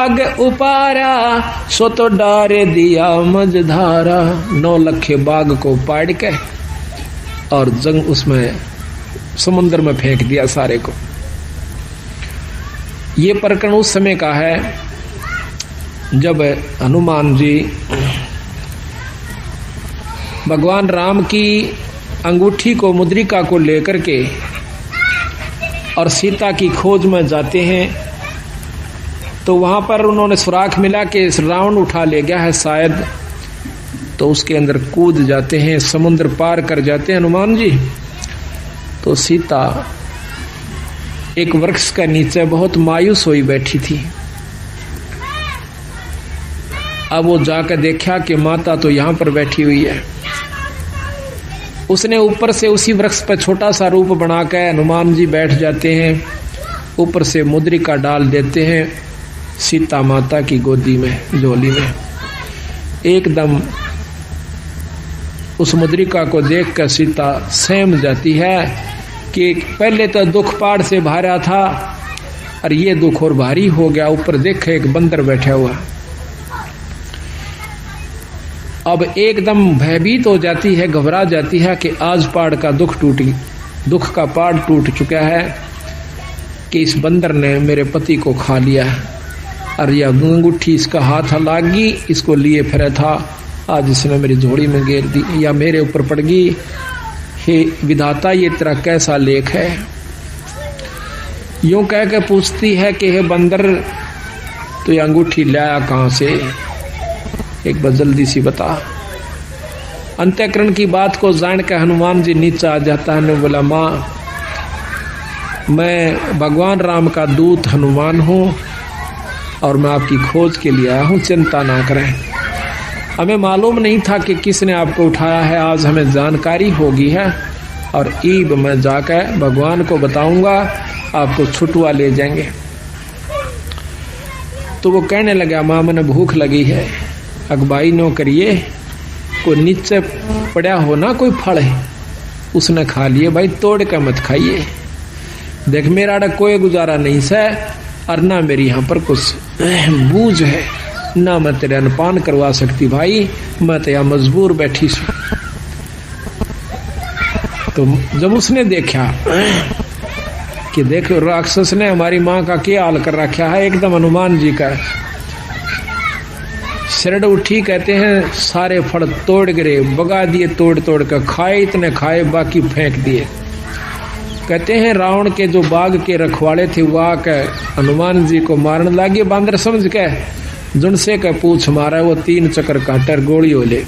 बाग उपारा, सो तो डारे दिया मझधारा। 9 लखे बाग को पाड़ के और जंग उसमें समुद्र में फेंक दिया सारे को। ये प्रकरण उस समय का है जब हनुमान जी भगवान राम की अंगूठी को, मुद्रिका को लेकर के और सीता की खोज में जाते हैं। तो वहां पर उन्होंने सुराख मिला कि रावण उठा ले गया है शायद, तो उसके अंदर कूद जाते हैं, समुद्र पार कर जाते हैं हनुमान जी। तो सीता एक वृक्ष के नीचे बहुत मायूस हुई बैठी थी। अब वो जाकर देखा कि माता तो यहां पर बैठी हुई है। उसने ऊपर से उसी वृक्ष पर छोटा सा रूप बनाकर हनुमान जी बैठ जाते हैं, ऊपर से मुद्रिका डाल देते हैं सीता माता की गोदी में, झोली में। एकदम उस मुद्रिका को देखकर सीता सहम जाती है कि पहले तो दुख पहाड़ से भरा था और ये दुख और भारी हो गया। ऊपर देखे एक बंदर बैठा हुआ। अब एकदम भयभीत हो जाती है, घबरा जाती है कि आज पहाड़ का दुख का पहाड़ टूट चुका है कि इस बंदर ने मेरे पति को खा लिया और यह अंगूठी इसका हाथ लागी, इसको लिए फिर था, आज इसने मेरी झोली में घेर दी या मेरे ऊपर पड़ गई। हे विधाता, ये तेरा कैसा लेख है। यूं कह के पूछती है कि हे बंदर, तो ये अंगूठी लाया कहां से, एक बार जल्दी सी बता। अंतःकरण की बात को जान के हनुमान जी नीचे आ जाता है। ने बोला, माँ मैं भगवान राम का दूत हनुमान हूँ और मैं आपकी खोज के लिए आया हूँ, चिंता ना करें। हमें मालूम नहीं था कि किसने आपको उठाया है, आज हमें जानकारी होगी है और ईब मैं जाकर भगवान को बताऊंगा, आपको छुटवा ले जाएंगे। तो वो कहने लगा, माँ मैंने भूख लगी है, अगबाई नो करिए, कोई नीचे पड़ा हो ना कोई फल है उसने खा लिए, भाई तोड़ के मत खाइए। देख मेरा कोई गुजारा नहीं से और ना मेरी यहाँ पर कुछ बूझ है, ना मैं तेरे अनपान करवा सकती भाई, मैं तो यहाँ मजबूर बैठी सू। तो जब उसने देखा कि देखो राक्षस ने हमारी माँ का क्या हाल कर रखा है, एकदम हनुमान जी का शरण उठी, कहते हैं सारे फल तोड़ गिरे, बगा दिए, तोड़ तोड़ कर खाए, इतने खाए बाकी फेंक दिए। कहते हैं रावण के जो बाग के रखवाले थे वह आकर हनुमान जी को मारने लगे, बांदर समझ के जुनसे का पूछ मारा, वो 3 चक्कर काटर गोली होले।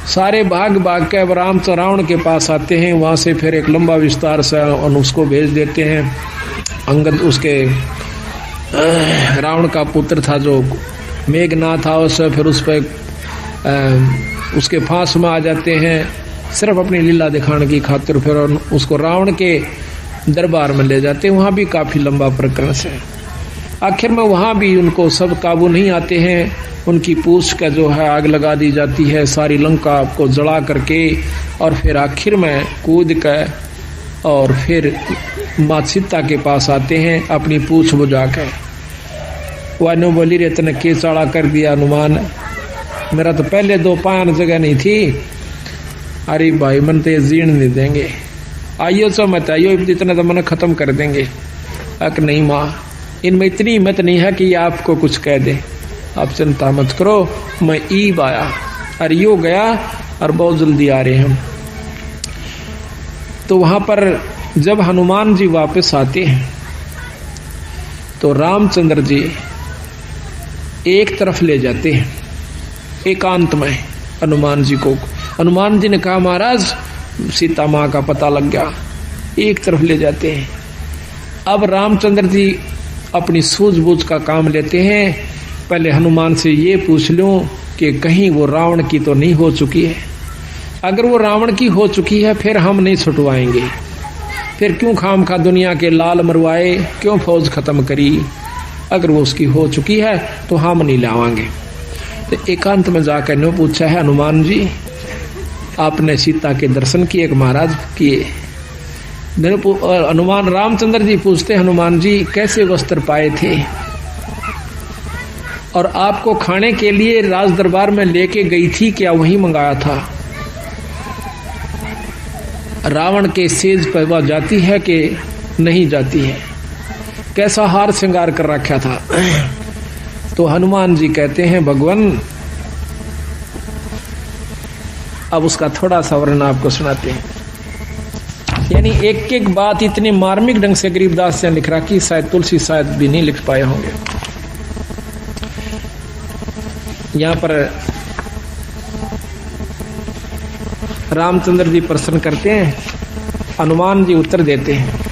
सारे भाग भाग के रावण के पास आते हैं, वहां से फिर एक लंबा विस्तार से उसको भेज देते हैं। अंगद उसके रावण का पुत्र था जो मेघनाथ था, उससे फिर उस पर उसके फांस में आ जाते हैं, सिर्फ अपनी लीला दिखाने की खातिर। फिर उसको रावण के दरबार में ले जाते हैं, वहां भी काफी लंबा प्रकरण से। आखिर में वहां भी उनको सब काबू नहीं आते हैं, उनकी पूंछ का जो है आग लगा दी जाती है, सारी लंका को जला करके, और फिर आखिर में कूद कर और फिर माँ सीता के पास आते हैं अपनी पूंछ बुझा कर। वानो बोली रे तने के चाड़ा कर दिया हनुमान, मेरा तो पहले 2 पान जगह नहीं थी। अरे भाई मन तो ये जीर्ण नहीं देंगे, आइयो सो मत आइयो, इतना तो मन खत्म कर देंगे। अक नहीं माँ, इनमें इतनी हिम्मत नहीं है कि ये आपको कुछ कह दे, आप चिंता मत करो, मैं ईब आया और यो गया और बहुत जल्दी आ रहे हम। तो वहां पर जब हनुमान जी वापस आते हैं तो रामचंद्र जी एक तरफ ले जाते हैं एकांत में हनुमान जी को। हनुमान जी ने कहा महाराज सीता माँ का पता लग गया, एक तरफ ले जाते हैं। अब रामचंद्र जी अपनी सूझबूझ का काम लेते हैं, पहले हनुमान से ये पूछ लूं कि कहीं वो रावण की तो नहीं हो चुकी है। अगर वो रावण की हो चुकी है फिर हम नहीं छुटवाएंगे, फिर क्यों खाम खा दुनिया के लाल मरवाए, क्यों फौज खत्म करी। अगर वो उसकी हो चुकी है तो हम नहीं लावांगे। तो एकांत में जाकर ने पूछा है, हनुमान जी आपने सीता के दर्शन किए महाराज? किए। हनुमान रामचंद्र जी पूछते हनुमान जी कैसे वस्त्र पाए थे? और आपको खाने के लिए राज दरबार में लेके गई थी, क्या वही मंगाया था? रावण के सेज पर वह जाती है कि नहीं जाती है? कैसा हार श्रृंगार कर रखा था? तो हनुमान जी कहते हैं भगवान, अब उसका थोड़ा सा वर्णन आपको सुनाते हैं। यानी एक एक बात इतने मार्मिक ढंग से गरीबदास ने लिख रखी, शायद तुलसी शायद भी नहीं लिख पाए होंगे। यहां पर रामचंद्र जी प्रश्न करते हैं, हनुमान जी उत्तर देते हैं।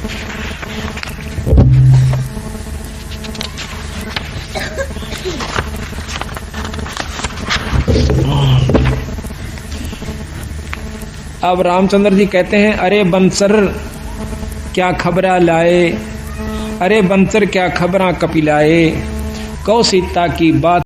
अब रामचंद्र जी कहते हैं, अरे बंसर क्या खबरा लाए, अरे बंसर क्या खबरा कपिलाए, कौ सीता की बात